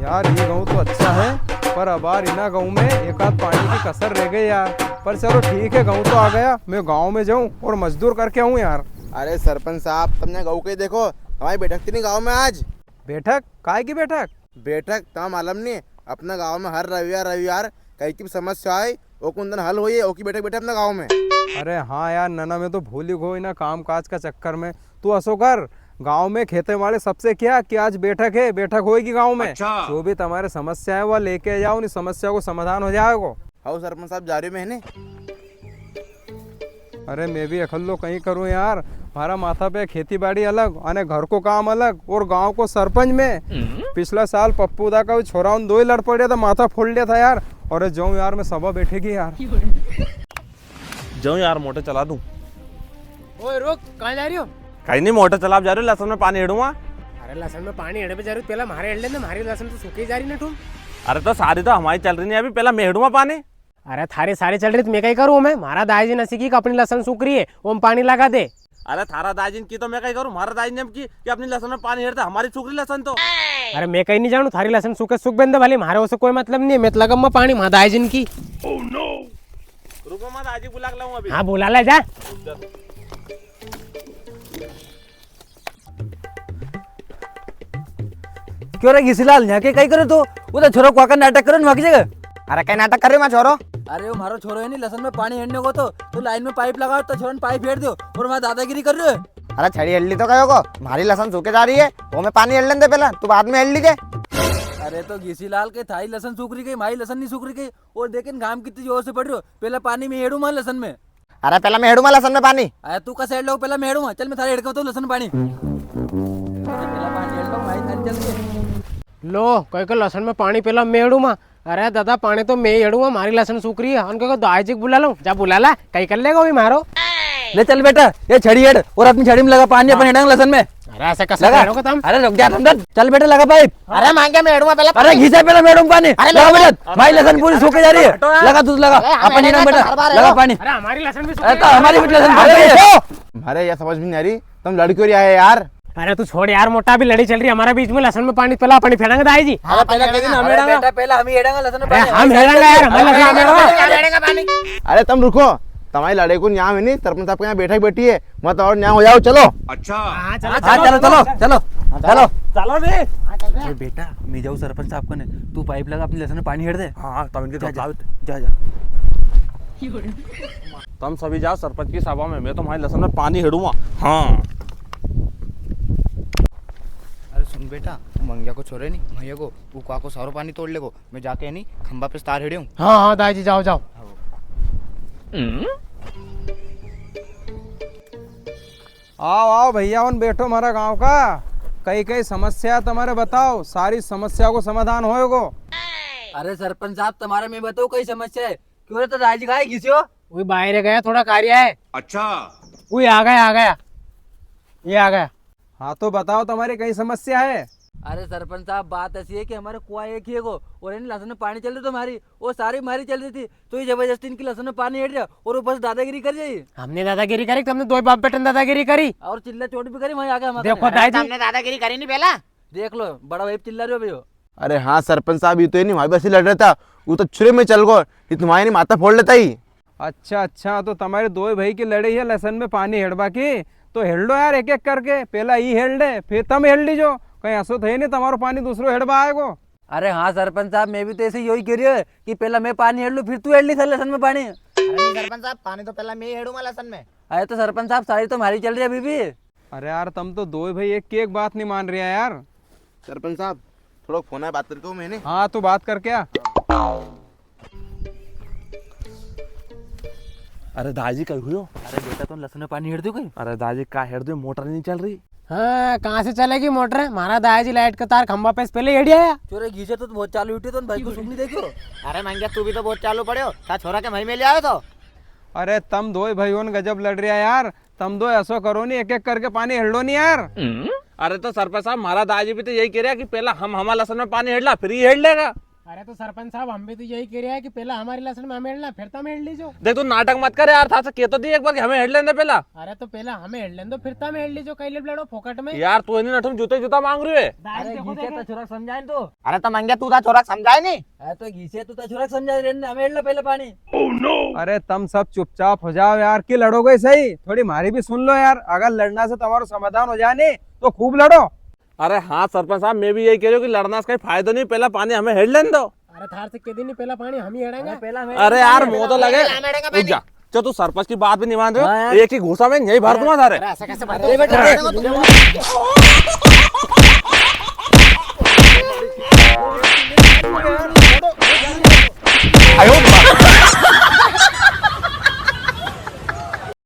यार ये गाँव तो अच्छा है, पर अब यार इना गाँव में एक आध पानी की कसर रह गई यार। पर चलो ठीक है, गाँव तो आ गया, मैं गाँव में जाऊँ और मजदूर करके आऊँ यार। अरे सरपंच साहब, तुमने गाँव के देखो, हमारी बैठक थी नहीं गाँव में आज। बैठक? काय की बैठक? बैठक तो मालूम नहीं, अपना गाँव में हर रविवार कहीं की समस्या है वो कुंदन हल हुई है, ओकी बैठक बैठे अपना गाँव में। अरे हाँ यार नना, में तो भूल ही गई ना काम काज का चक्कर में। तू असो कर, गांव में खेते वाले सबसे क्या कि आज बैठक है, बैठक होगी गांव में। अच्छा। जो भी तुम्हारे समस्या है वो लेके जाओ, उन समस्या को समाधान हो जाएगा। हाँ सरपंच साहब जा रहे हो मैंने। अरे मैं भी अखल्लो कहीं करूं यार, हमारा माथा पे खेती बाड़ी अलग, अने घर को काम अलग, और गांव को सरपंच में। पिछला साल पप्पू दा का छोरा उन दो ही लड़ पड़े था, माथा फोड़ लिया था यार। और जाऊं यार मैं सभा बैठेगी यार। जाऊं यार, मोटर चला दूं। ओए रुक, कहाँ जा रही हो? कहीं नहीं, मोटर चला जा रही हो, लहसुन में पानी हेडूंगा। अरे लहसुन में पानी हेड़े पे जा रही हो, पहला हमारे हेड लेने, हमारी लहसुन तो सूखी जा रही ना तुम। अरे तो सारी तो हमारी चल रही नहीं अभी, पहला मैं हेडूंगा पानी। अरे थारे सारे चल रही तो मैं कहीं करूँ? मैं हमारा दाई नसी की अपनी लहसुन सूख रही है, वो पानी लगा दे। अरे थारा दाजिन की तो मैं कहीं करूँ, हमारा दाजिन ने की कि अपनी लहसुन में पानी हेड़ता, हमारी सूख रही लहसुन तो। अरे मैं कहीं नहीं जानू, थारी लहसुन सूखे सूख बंदे भले, हमारे उससे कोई मतलब नहीं है। मैं तो लगा मैं पानी वहाँ दाई की। रुको मत, आज ही बुला के लाऊं अभी। हाँ बुला ले जा। क्यों रे घिसीलाल, यहाँ के कहीं करे तो उधर छोरो को आकर नाटक करो वहाँ की जगह। अरे क्या नाटक कर रहे हो छोरो? अरे वो मारो छोरो है नहीं, लहसुन में पानी हेड़ने को तो लाइन में पाइप लगाओ, तो छोरो पाइप हेड़ दो और वहाँ दादागिरी कर रहे हो। अरे छड़ी हल्ली तो कहो को, हमारी लहसुन सूखे जा रही है तो मैं पानी हल दे पहला, तू बाद में हल लीजिए। अरे तो घिसीलाल के थाई लहसुन सूख रही गई, मारी लहसुन नहीं सूख रही गई, और देखें घाम कितनी जोर से पड़ रही हो। पहला पानी में हेड़ू मार लहसुन में। अरे पहला मैं हेडूंगा लहसुन में पानी। अरे तू का हेड़ लो, पहला मैं हेड़ूंगा। चल मैं थारे हेड़ के तो लहसुन पानी। पहला पानी हेड़ लो भाई, जल्दी। लो कहीं को लहसुन में पानी पहला मैं हेड़ूंगा। अरे दादा पानी तो मैं हेड़ूंगा, हमारी लहसुन सूख रही है। उनको दाई जी बुला लो, जा बुला ला, कहीं कर लेगा भी मारो। ले चल बेटा, ये छड़ी हेड़ और अपनी छड़ी में लगा पानी, अपन हेड़ेंगे लहसुन में। अरे ऐसे कैसे करोगे तुम? अरे रुक जा तुम, चल बेटा लगा पाइप। अरे मांगे मैं हेडूंगा पहला। अरे घिसा पहला मैडम पानी। लगा बेटा, भाई लहसुन पूरी सूखे जा रही है। लगा दूध लगा, अपन हेड़ेंगे बेटा, लगा पानी। अरे हमारी लहसुन भी अरे तो हमारी भी लहसुन सूख रही है। हमारे यह समझ में नहीं आ रही, तुम लड़कियों रही है यार। अरे तू छोड़ यार, मोटा भी लड़ी चल रही है हमारे बीच में। लहसुन में पानी पहला पानी फेंकेंगे दाई जी। अरे पहले हम हेड़ेंगे, पहले हम ही हेड़ेंगे लहसुन में अरे पानी। हम हेड़ेंगे यार, हमारे लहसुन में अरे तुम रुको, तुम्हारी लड़ाई को न्याय है नहीं, सरपंच साहब के यहाँ बैठक बैठी है, मत और न्याय हो जाओ। चलो हाँ चलो चलो चलो चलो चलो रे। अरे बेटा मैं जाऊँ सरपंच साहब को ने, तू पाइप लगा अपनी लहसुन में पानी हेड़ दे। हाँ तब इनके जा जा जा। तुम सभी जाओ सरपंच की सभा में, मैं तो हमारी लहसुन में पानी हेडूंगा। हाँ अरे सुन बेटा, मंगिया को छोड़े नहीं, भैया को उका को सारो पानी तोड़ ले को, मैं जाके नहीं खंबा पे तार हेड़े हूँ। हाँ हाँ दाई जी, जाओ जाओ। आओ आओ भैया, उन बैठो हमारा गांव का। कई कई समस्या तुम्हारे बताओ, सारी समस्या को समाधान होएगो। अरे सरपंच साहब तुम्हारे में बताओ कोई समस्या है? क्यों रे तो राजी खाए घिसियो। वही बाहर गया, थोड़ा कार्य है। अच्छा। वही आ गया, ये आ गया। हाँ तो बताओ तुम्हारी कई समस्या है। अरे सरपंच साहब बात ऐसी है कि हमारे कुआं एक ही है को, और इन लहसुन में पानी चल रही तो हमारी वो सारी हमारी चल रही थी, तो ये जबरदस्ती इनकी लहसुन में पानी हेड़ दिया और ऊपर से दादागिरी कर जाइए। हमने दादागिरी करी, तुमने दो बाप बेटन दादागिरी करी और चिल्ला चोट भी करी, वहीं आ गया हमारे। देखो दाई जी, दादागिरी करी नहीं पहला। देख लो बड़ा भाई चिल्ला रहे हो भैया। अरे हाँ सरपंच साहब, ये तो नहीं हमारे बस लड़ रहा था, वो तो छुरे में चल गो, ये तुम्हारी नहीं माथा फोड़ लेता ही। अच्छा, तो तुम्हारे दो भाई की लड़ाई है लहसन में पानी हेड़बा की, तो हेड़ लो यार एक एक करके। पहला ई हेड़ ले, फिर तुम हेड़ लीजो, कहीं ऐसा तो है नहीं तुम्हारा पानी दूसरो हेड़बा आएगो। अरे हाँ सरपंच साहब, मैं भी तो ऐसे यही कह रही है कि पहला मैं पानी हेड़ लूं, फिर तू हेड़ ली लहसुन में पानी। सरपंच साहब पानी तो पहला मैं हेड़ूंगा लहसुन में। अरे तो सरपंच साहब सारी तो हमारी चल रही है अभी भी। अरे यार तुम तो दो भाई एक की एक बात नहीं मान रही है यार। सरपंच साहब थोड़ा फोन है, बात करके हो मैंने। हाँ तू बात कर क्या। अरे दाजी कहीं हुई हो? अरे बेटा तुम लहसुन में पानी हेड़ दो कहीं। अरे दाजी का हेड दो, मोटर नहीं चल रही। हाँ कहाँ से चलेगी मोटर? हमारा दाई जी लाइट का तार खंबा पे पहले हेड़ आया। चोरे घीचे तो बहुत चालू उठी, तो भाई को सुन नहीं देखो। अरे मंगिया तू भी तो बहुत चालू पड़े हो, ता छोरा के मही में ले आयो तो। अरे तुम दो भाइयों गजब लड़ रहा यार, तुम दो ऐसा करो नहीं, एक एक करके पानी हेड़ लो नहीं यार। अरे तो सरपंच साहब हमारा दाजी भी तो यही कह रहा है कि पहला हम हमारा लहसुन में पानी हेड़ ला, फिर ही हेड़ लेगा। अरे तो सरपंच साहब हम भी तो यही कह रहे हैं कि पहला हमारी लसन में हमें हेडना फिर तो हमें हेड लीजो। देख तू नाटक मत कर यार, था से कहतो दी एक बार कि हमें हेड लेने पहला। अरे तो पहला हमें हेड लेन दो फिर तो हमें हेड लीजो, कई लड़ो फोकट में। यार तू इन्हें नठुम जूते जूता मांग रही है। अरे घीसे तो छोरा समझाए तो। अरे तो मंग्या तू था छोरा समझाए नहीं। अरे तो घीसे तू तो छोरा समझा रहे ने, हमें हेड ला पहले पानी। अरे तुम सब चुपचाप हो जाओ यार, कि लड़ोगे सही, थोड़ी मारी भी सुन लो यार। अगर लड़ना से तुम्हारा समाधान हो जाए नहीं तो खूब लड़ो। अरे हाँ सरपंच साहब, मैं भी यही कह रही हूँ कि लड़ना से कोई फायदा नहीं, पहला पानी हमें हेड लेने दो। अरे थार से के दिन नहीं पहला पानी हम ही हेड़ेंगे। पहला अरे यार मुंह तो लगे, रुक जा। चल तू सरपंच की बात भी नहीं मान रहे हो, एक ही घूसा में यही भर दूंगा सारे। अरे बेटा